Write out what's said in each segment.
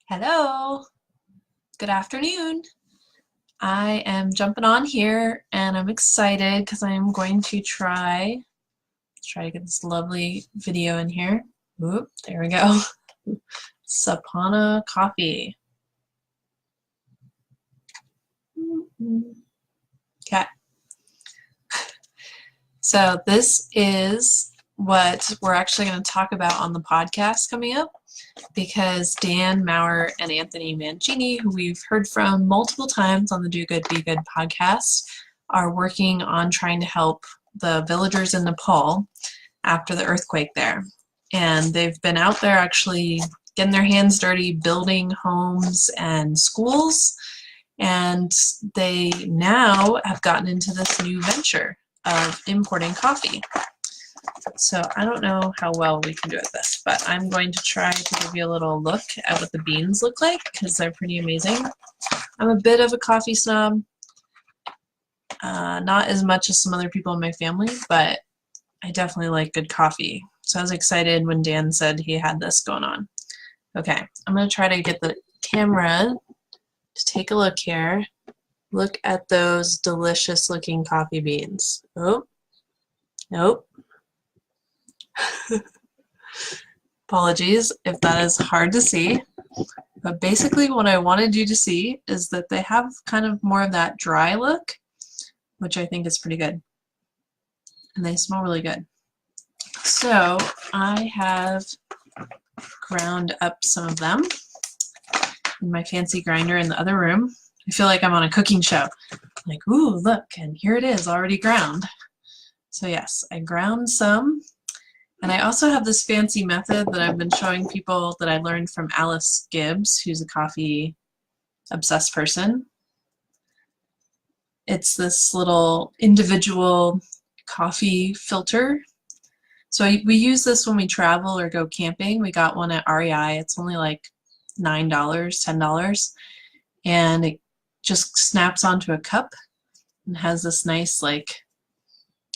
Hello, good afternoon. I am jumping on here and I'm excited because I'm going to try to get this lovely video in here. Oop, there we go. Sapana Coffee. Okay. So this is what we're actually going to talk about on the podcast coming up, because Dan Maurer and Anthony Mancini, who we've heard from multiple times on the Do Good Be Good podcast, are working on trying to help the villagers in Nepal after the earthquake there. And they've been out there actually getting their hands dirty, building homes and schools. And they now have gotten into this new venture of importing coffee. So I don't know how well we can do at this, but I'm going to try to give you a little look at what the beans look like because they're pretty amazing. I'm a bit of a coffee snob, not as much as some other people in my family, but I definitely like good coffee. So I was excited when Dan said he had this going on. Okay, I'm going to try to get the camera to take a look here. Look at those delicious looking coffee beans. Oh, nope. Apologies if that is hard to see, but basically what I wanted you to see is that they have kind of more of that dry look, which I think is pretty good, and they smell really good. So I have ground up some of them in my fancy grinder in the other room. I feel like I'm on a cooking show, like, ooh, look, and here it is already ground. So yes, I ground some. And I also have this fancy method that I've been showing people that I learned from Alice Gibbs, who's a coffee obsessed person. It's this little individual coffee filter. So we use this when we travel or go camping. We got one at REI. It's only like $9, $10. And it just snaps onto a cup and has this nice like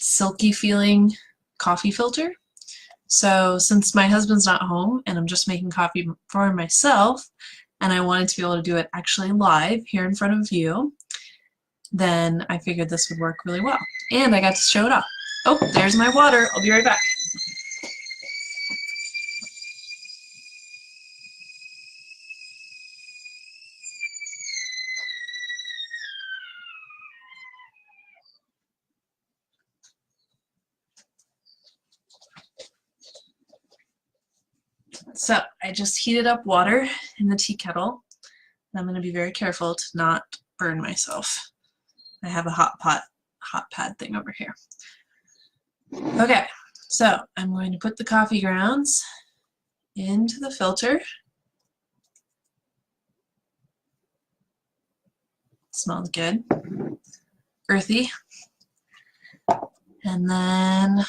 silky feeling coffee filter. So since my husband's not home and I'm just making coffee for myself and I wanted to be able to do it actually live here in front of you, then I figured this would work really well. And I got to show it off. Oh, there's my water. I'll be right back. So I just heated up water in the tea kettle. I'm going to be very careful to not burn myself. I have a hot pad thing over here. Okay, so I'm going to put the coffee grounds into the filter. Smells good. Earthy. And then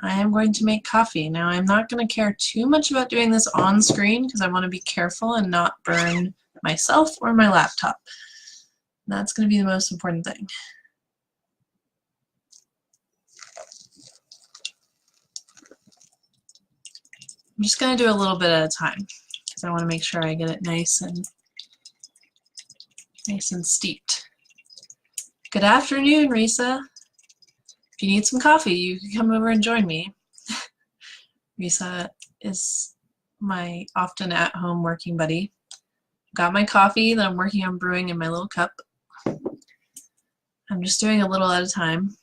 I am going to make coffee. Now I'm not going to care too much about doing this on screen because I want to be careful and not burn myself or my laptop. That's going to be the most important thing. I'm just going to do a little bit at a time because I want to make sure I get it nice and steeped. Good afternoon, Risa. If you need some coffee, you can come over and join me. Risa is my often at-home working buddy. Got my coffee that I'm working on brewing in my little cup. I'm just doing a little at a time.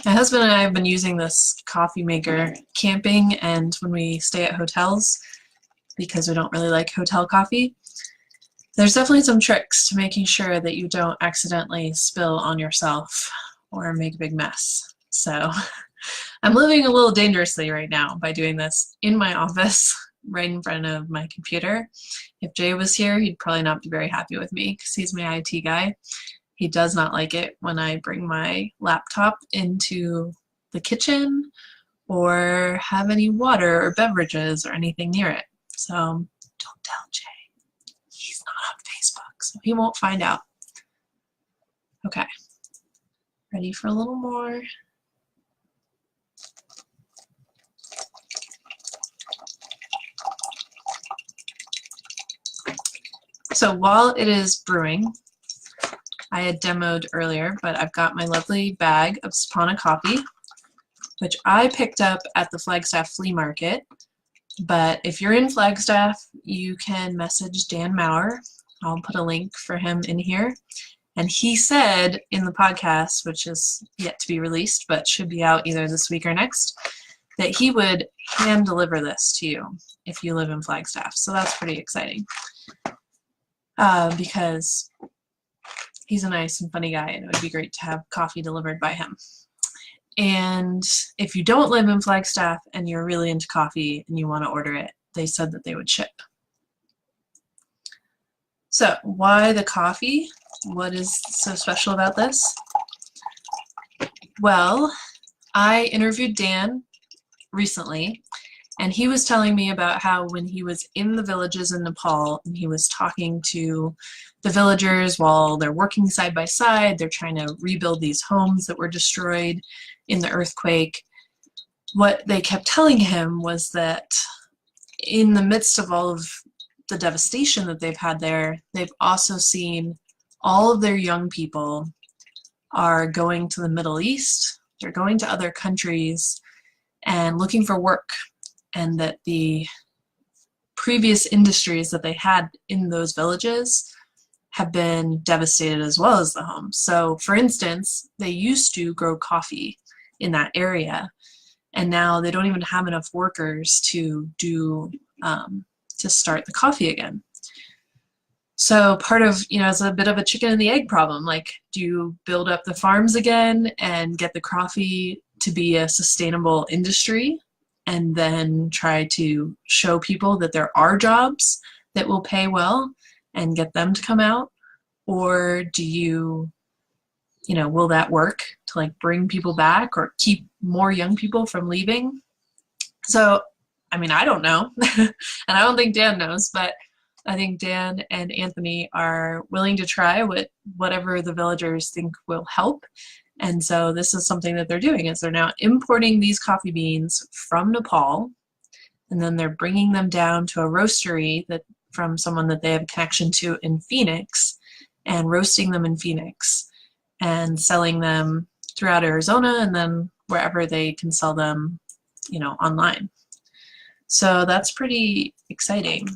My husband and I have been using this coffee maker camping and when we stay at hotels because we don't really like hotel coffee. There's definitely some tricks to making sure that you don't accidentally spill on yourself or make a big mess. So I'm living a little dangerously right now by doing this in my office right in front of my computer. If Jay was here, he'd probably not be very happy with me because he's my IT guy. He does not like it when I bring my laptop into the kitchen or have any water or beverages or anything near it. So don't tell Jay. He's not on Facebook, so he won't find out. Okay, ready for a little more. So while it is brewing, I had demoed earlier, but I've got my lovely bag of Sapana Coffee, which I picked up at the Flagstaff Flea Market. But if you're in Flagstaff, you can message Dan Maurer. I'll put a link for him in here. And he said in the podcast, which is yet to be released, but should be out either this week or next, that he would hand deliver this to you if you live in Flagstaff. So that's pretty exciting because he's a nice and funny guy, and it would be great to have coffee delivered by him. And if you don't live in Flagstaff and you're really into coffee and you want to order it, they said that they would ship. So why the coffee? What is so special about this? Well, I interviewed Dan recently, and he was telling me about how when he was in the villages in Nepal and he was talking to the villagers while they're working side by side, they're trying to rebuild these homes that were destroyed in the earthquake, what they kept telling him was that in the midst of all of the devastation that they've had there, they've also seen all of their young people are going to the Middle East, they're going to other countries and looking for work, and that the previous industries that they had in those villages have been devastated as well as the homes. So for instance, they used to grow coffee in that area, and now they don't even have enough workers to do to start the coffee again. So part of, it's a bit of a chicken and the egg problem. Like, do you build up the farms again and get the coffee to be a sustainable industry, and then try to show people that there are jobs that will pay well and get them to come out? Or do you, will that work to like bring people back or keep more young people from leaving? So, I don't know, and I don't think Dan knows, but I think Dan and Anthony are willing to try whatever the villagers think will help. And so this is something that they're doing, is they're now importing these coffee beans from Nepal, and then they're bringing them down to a roastery from someone that they have a connection to in Phoenix, and roasting them in Phoenix and selling them throughout Arizona and then wherever they can sell them, online. So that's pretty exciting.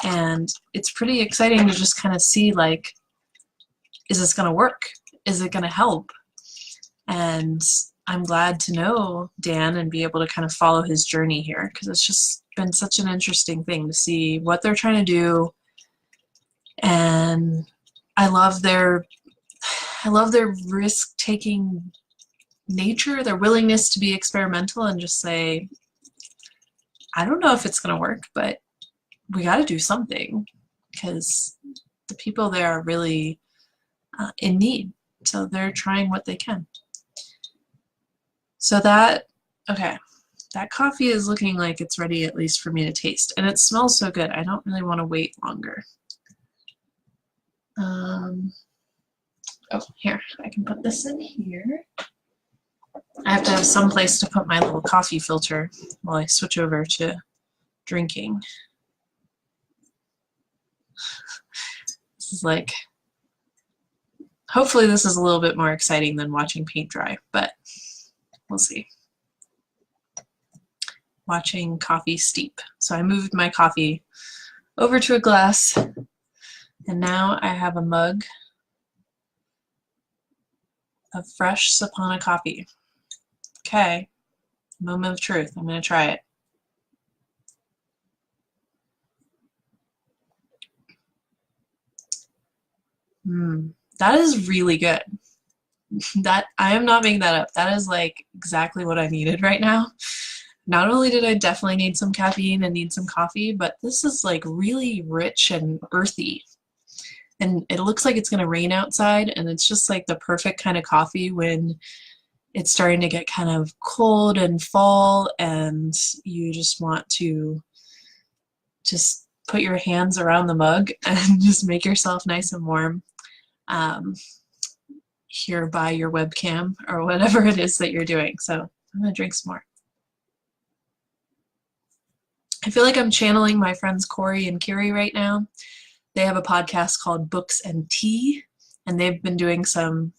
And it's pretty exciting to just kind of see, like, is this going to work? Is it going to help? And I'm glad to know Dan and be able to kind of follow his journey here, because it's just been such an interesting thing to see what they're trying to do. And I love their risk-taking nature, their willingness to be experimental and just say, I don't know if it's going to work, but we got to do something, because the people there are really in need. So they're trying what they can. So that coffee is looking like it's ready, at least for me to taste. And it smells so good, I don't really want to wait longer. Here, I can put this in here. I have to have some place to put my little coffee filter while I switch over to drinking. This is like, hopefully this is a little bit more exciting than watching paint dry, but we'll see. Watching coffee steep. So I moved my coffee over to a glass, and now I have a mug of fresh Sapana coffee. Okay, moment of truth. I'm going to try it. That is really good. That, I am not making that up. That is like exactly what I needed right now. Not only did I definitely need some caffeine and need some coffee, but this is like really rich and earthy. And it looks like it's going to rain outside, and it's just like the perfect kind of coffee when it's starting to get kind of cold and fall, and you just want to just put your hands around the mug and just make yourself nice and warm. here by your webcam or whatever it is that you're doing. So I'm gonna drink some more. I feel like I'm channeling my friends Corey and Kiri right now. They have a podcast called Books and Tea, and they've been doing some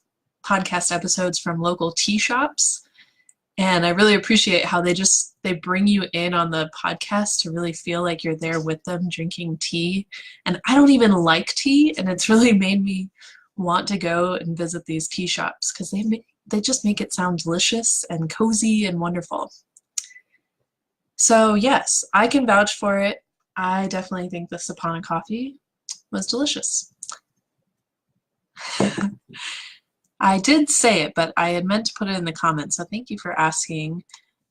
podcast episodes from local tea shops. And I really appreciate how they bring you in on the podcast to really feel like you're there with them drinking tea. And I don't even like tea, and it's really made me want to go and visit these tea shops because they just make it sound delicious and cozy and wonderful. So yes, I can vouch for it. I definitely think the Sapana coffee was delicious. I did say it, but I had meant to put it in the comments, so thank you for asking.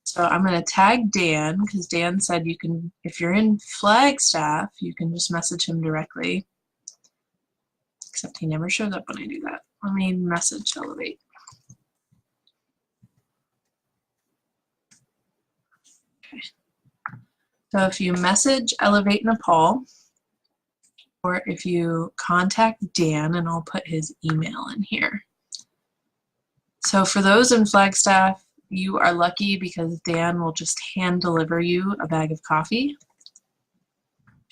So I'm going to tag Dan, because Dan said you can, if you're in Flagstaff, you can just message him directly. Except he never shows up when I do that. Let me message Elevate. Okay. So if you message Elevate Nepal, or if you contact Dan, and I'll put his email in here. So for those in Flagstaff, you are lucky because Dan will just hand deliver you a bag of coffee.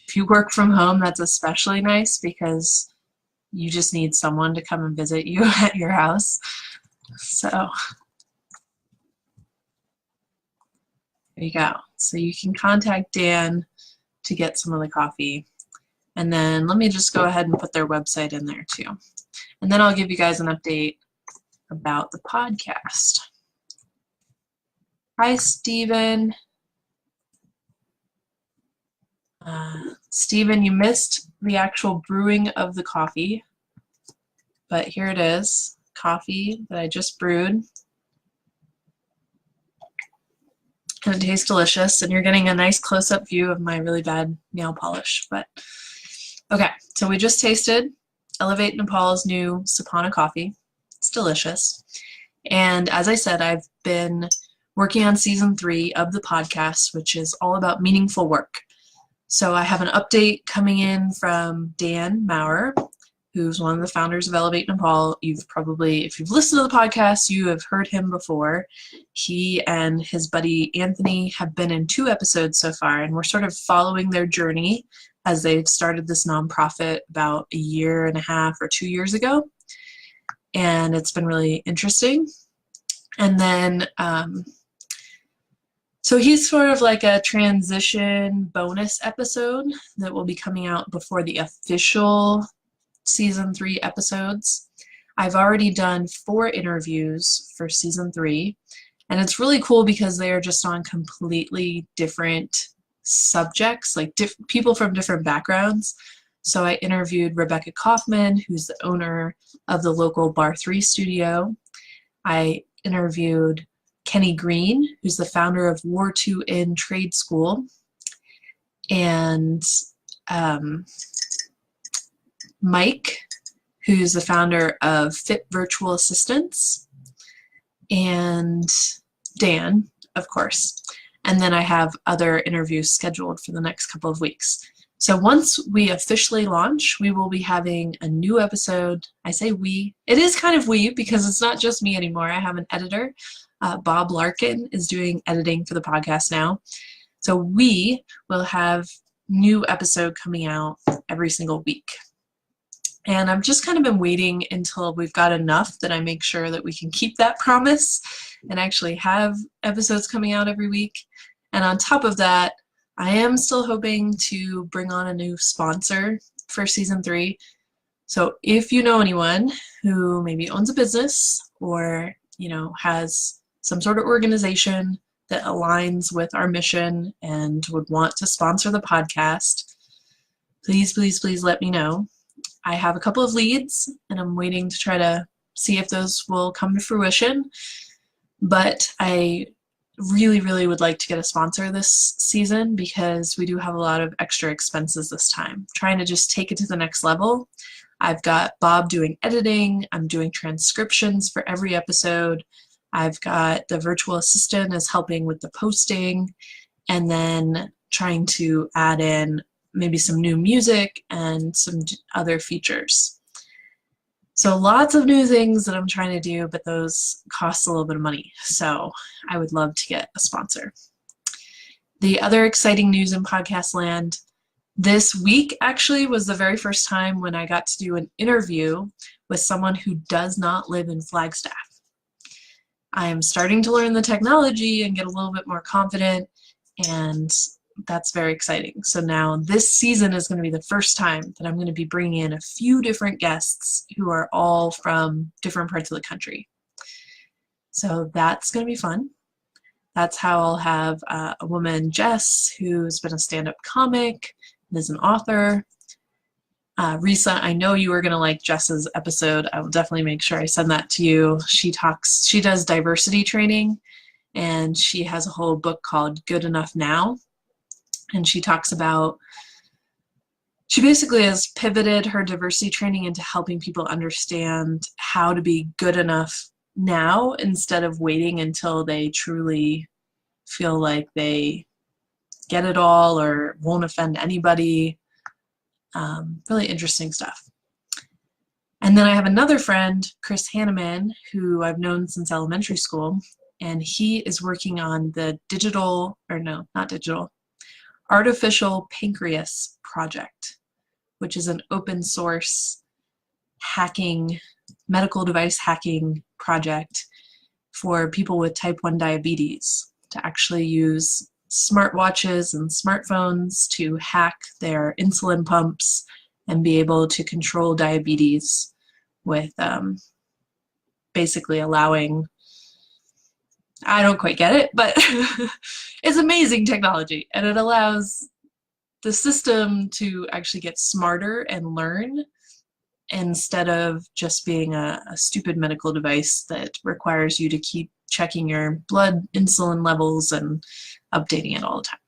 If you work from home, that's especially nice because you just need someone to come and visit you at your house. So there you go. So you can contact Dan to get some of the coffee. And then let me just go ahead and put their website in there too. And then I'll give you guys an update about the podcast. Hi, Stephen. Stephen, you missed the actual brewing of the coffee, but here it is, coffee that I just brewed. And it tastes delicious, and you're getting a nice close-up view of my really bad nail polish. But okay, so we just tasted Elevate Nepal's new Sapana coffee. It's delicious. And as I said, I've been working on season 3 of the podcast, which is all about meaningful work. So I have an update coming in from Dan Maurer, who's one of the founders of Elevate Nepal. You've probably, if you've listened to the podcast, you have heard him before. He and his buddy Anthony have been in 2 episodes so far, and we're sort of following their journey as they've started this nonprofit about 1.5 or 2 years ago. And it's been really interesting. And then, so he's sort of like a transition bonus episode that will be coming out before the official season 3 episodes. I've already done 4 interviews for season 3, and it's really cool because they are just on completely different subjects, like people from different backgrounds. So I interviewed Rebecca Kaufman, who's the owner of the local Bar 3 studio. I interviewed Kenny Green, who's the founder of War 2 Inn Trade School, and Mike, who's the founder of Fit Virtual Assistants, and Dan, of course. And then I have other interviews scheduled for the next couple of weeks. So once we officially launch, we will be having a new episode. I say we. It is kind of we because it's not just me anymore. I have an editor. Bob Larkin is doing editing for the podcast now. So we will have new episode coming out every single week. And I've just kind of been waiting until we've got enough that I make sure that we can keep that promise and actually have episodes coming out every week. And on top of that, I am still hoping to bring on a new sponsor for season 3. So if you know anyone who maybe owns a business or, you know, has some sort of organization that aligns with our mission and would want to sponsor the podcast, please, please, please let me know. I have a couple of leads, and I'm waiting to try to see if those will come to fruition. But I really, really would like to get a sponsor this season because we do have a lot of extra expenses this time. Trying to just take it to the next level. I've got Bob doing editing. I'm doing transcriptions for every episode. I've got the virtual assistant is helping with the posting, and then trying to add in maybe some new music and some other features. So lots of new things that I'm trying to do, but those cost a little bit of money. So I would love to get a sponsor. The other exciting news in podcast land this week actually was the very first time when I got to do an interview with someone who does not live in Flagstaff. I am starting to learn the technology and get a little bit more confident, and that's very exciting. So now this season is going to be the first time that I'm going to be bringing in a few different guests who are all from different parts of the country. So that's going to be fun. That's how I'll have a woman, Jess, who's been a stand-up comic and is an author. Risa, I know you are going to like Jess's episode. I will definitely make sure I send that to you. She does diversity training, and she has a whole book called Good Enough Now. And she talks about, she basically has pivoted her diversity training into helping people understand how to be good enough now instead of waiting until they truly feel like they get it all or won't offend anybody. Really interesting stuff. And then I have another friend, Chris Hanneman, who I've known since elementary school, and he is working on the Artificial Pancreas Project, which is an open source medical device hacking project for people with type 1 diabetes to actually use smartwatches and smartphones to hack their insulin pumps and be able to control diabetes with basically allowing, I don't quite get it, but it's amazing technology, and it allows the system to actually get smarter and learn instead of just being a stupid medical device that requires you to keep checking your blood insulin levels and updating it all the time.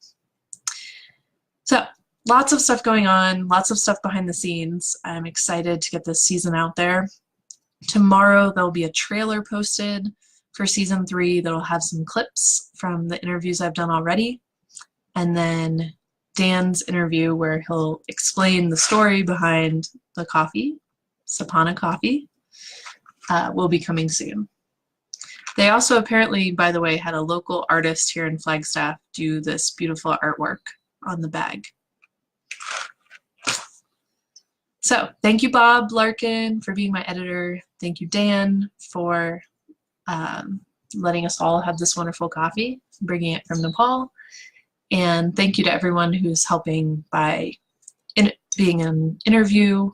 So lots of stuff going on, lots of stuff behind the scenes. I'm excited to get this season out there. Tomorrow there'll be a trailer posted for season 3 that'll have some clips from the interviews I've done already. And then Dan's interview where he'll explain the story behind the coffee, Sapana Coffee, will be coming soon. They also apparently, by the way, had a local artist here in Flagstaff do this beautiful artwork on the bag. So thank you, Bob Larkin, for being my editor. Thank you, Dan, for letting us all have this wonderful coffee, bringing it from Nepal. And thank you to everyone who's helping by being an interview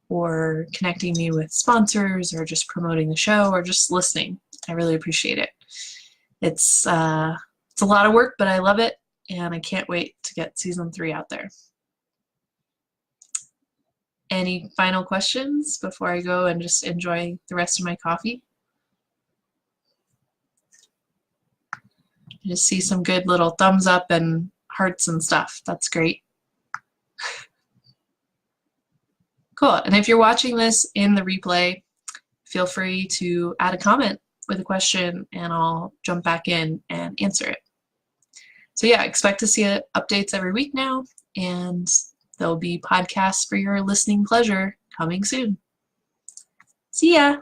or connecting me with sponsors or just promoting the show or just listening. I really appreciate it. It's a lot of work, but I love it, and I can't wait to get season 3 out there. Any final questions before I go and just enjoy the rest of my coffee? I just see some good little thumbs up and hearts and stuff. That's great. Cool. And if you're watching this in the replay, feel free to add a comment with a question and I'll jump back in and answer it. So yeah, expect to see updates every week now, and there'll be podcasts for your listening pleasure coming soon. See ya!